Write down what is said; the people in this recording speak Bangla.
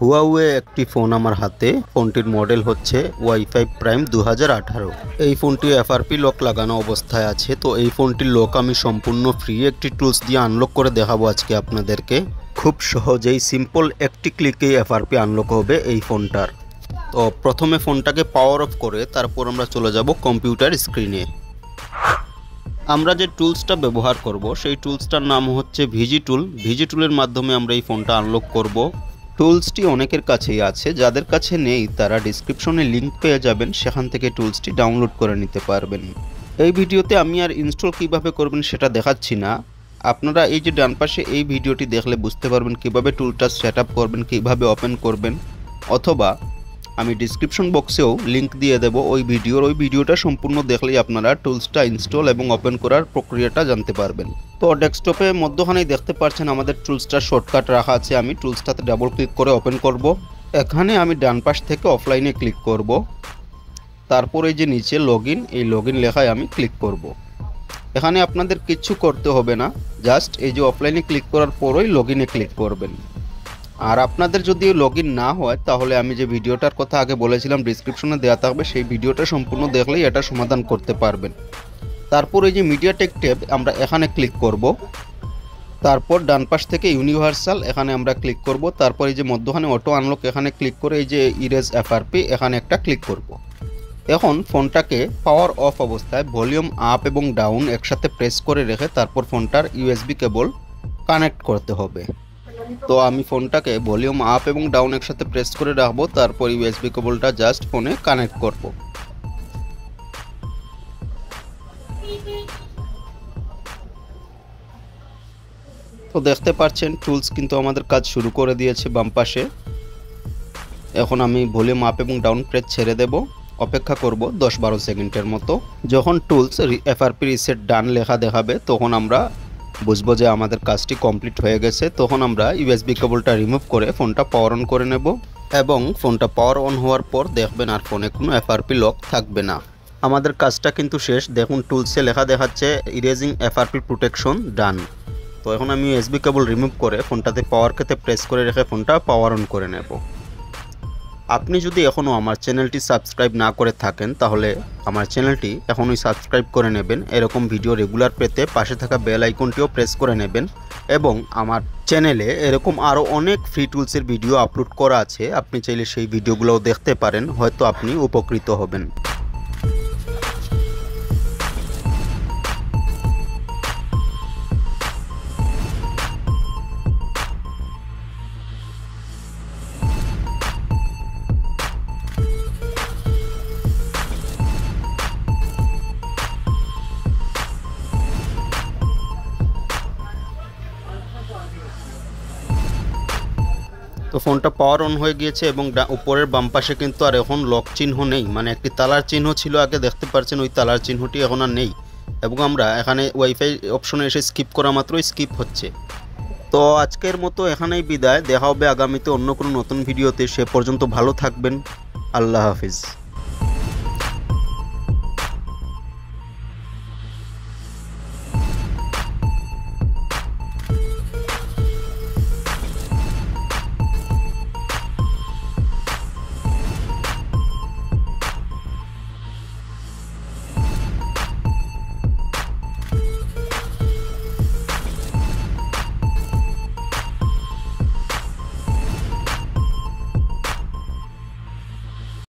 হুয়াওয়ে একটি ফোন আমার হাতে। ফোনটির মডেল হচ্ছে Y5 Prime 2018। এই ফোনটি FRP লক লাগানো অবস্থায় আছে। তো এই ফোনটির লক আমি সম্পূর্ণ ফ্রি একটি টুলস দিয়ে আনলক করে দেখাবো আজকে আপনাদেরকে। খুব সহজেই সিম্পল একটি ক্লিকেই FRP আনলক হবে এই ফোনটার। তো প্রথমে ফোনটাকে পাওয়ার অফ করে তারপর আমরা চলে যাব কম্পিউটার স্ক্রিনে। আমরা যে টুলসটা ব্যবহার করব সেই টুলসটার নাম হচ্ছে ভিজি টুল। ভিজি টুলের মাধ্যমে আমরা এই ফোনটা আনলক করব। টুলসটি অনেকের কাছেই আছে, যাদের কাছে নেই তারা ডিসক্রিপশনে লিংক পেয়ে যাবেন, সেখান থেকে টুলসটি ডাউনলোড করে নিতে পারবেন। এই ভিডিওতে আমি আর ইনস্টল কিভাবে করবেন সেটা দেখাচ্ছি না। আপনারা এই যে ডান পাশে এই ভিডিওটি দেখলে বুঝতে পারবেন কিভাবে টুলটা সেট আপ করবেন, কিভাবে ওপেন করবেন, অথবা আমি ডিসক্রিপশন বক্সেও লিংক দিয়ে দেব ওই ভিডিওটা সম্পূর্ণ দেখলেই আপনারা টুলসটা ইনস্টল এবং ওপেন করার প্রক্রিয়াটা জানতে পারবেন। তো ডেস্কটপে মধ্যখানেই দেখতে পাচ্ছেন আমাদের টুলসটার শর্টকাট রাখা আছে। আমি টুলসটাতে ডাবল ক্লিক করে ওপেন করব। এখানে আমি ডান পাশ থেকে অফলাইনে ক্লিক করব। তারপর এই যে নিচে লগইন, এই লগইন লেখায় আমি ক্লিক করব। এখানে আপনাদের কিচ্ছু করতে হবে না, জাস্ট এই যে অফলাইনে ক্লিক করার পরই লগইনে ক্লিক করবেন। আর আপনাদের যদি লগইন না হয় তাহলে আমি যে ভিডিওটার কথা আগে বলেছিলাম ডিসক্রিপশনে দেওয়া থাকবে, সেই ভিডিওটা সম্পূর্ণ দেখলেই এটা সমাধান করতে পারবেন। তারপর এই যে মিডিয়াটেক ট্যাব আমরা এখানে ক্লিক করব। তারপর ডান পাশ থেকে ইউনিভার্সাল এখানে আমরা ক্লিক করব। তারপর এই যে মধ্যখানে অটো আনলক এখানে ক্লিক করে এই যে ইরেজ FRP এখানে একটা ক্লিক করব। এখন ফোনটাকে পাওয়ার অফ অবস্থায় ভলিউম আপ এবং ডাউন একসাথে প্রেস করে রেখে তারপর ফোনটার USB কেবল কানেক্ট করতে হবে। তো আমি ফোনটাকে ভলিউম আপ এবং ডাউন একসাথে প্রেস করে রাখবো, তারপর USB কেবলটা জাস্ট ফোনে কানেক্ট করব। তো দেখতে পাচ্ছেন টুলস কিন্তু আমাদের কাজ শুরু করে দিয়েছে বাম পাশে। এখন আমি ভলিউম আপ এবং ডাউন প্রেস ছেড়ে দেব, অপেক্ষা করব 10-12 সেকেন্ডের মতো। যখন টুলস FRP রিসেট ডান লেখা দেখাবে তখন আমরা বুঝবো যে আমাদের কাজটি কমপ্লিট হয়ে গেছে। তখন আমরা USB কেবলটা রিমুভ করে ফোনটা পাওয়ার অন করে নেব এবং ফোনটা পাওয়ার অন হওয়ার পর দেখবেন আর ফোনে কোনো FRP লক থাকবে না। আমাদের কাজটা কিন্তু শেষ। দেখুন টুলসে লেখা দেখাচ্ছে ইরেজিং FRP প্রোটেকশন ডান। তো এখন আমি USB কেবল রিমুভ করে ফোনটাতে পাওয়ার কেতে প্রেস করে রেখে ফোনটা পাওয়ার অন করে নেব। আপনি যদি এখনও আমার চ্যানেলটি সাবস্ক্রাইব না করে থাকেন তাহলে আমার চ্যানেলটি এখনই সাবস্ক্রাইব করে নেবেন। এরকম ভিডিও রেগুলার পেতে পাশে থাকা বেল আইকনটিও প্রেস করে নেবেন। এবং আমার চ্যানেলে এরকম আরও অনেক ফ্রি টুলসের ভিডিও আপলোড করা আছে, আপনি চাইলে সেই ভিডিওগুলোও দেখতে পারেন, হয়তো আপনি উপকৃত হবেন। তো ফোনটা পাওয়ার অন হয়ে গিয়েছে এবং উপরের বাম পাশে কিন্তু আর এখন লক চিহ্ন নেই, মানে একটি তালার চিহ্ন ছিল আগে, দেখতে পাচ্ছেন ওই তালার চিহ্নটি এখন আর নেই। এবং আমরা এখানে ওয়াইফাই অপশনে এসে স্কিপ করা মাত্রই স্কিপ হচ্ছে। তো আজকের মতো এখানেই বিদায়, দেখা হবে আগামীতে অন্য কোনো নতুন ভিডিওতে। সে পর্যন্ত ভালো থাকবেন। আল্লাহ হাফিজ।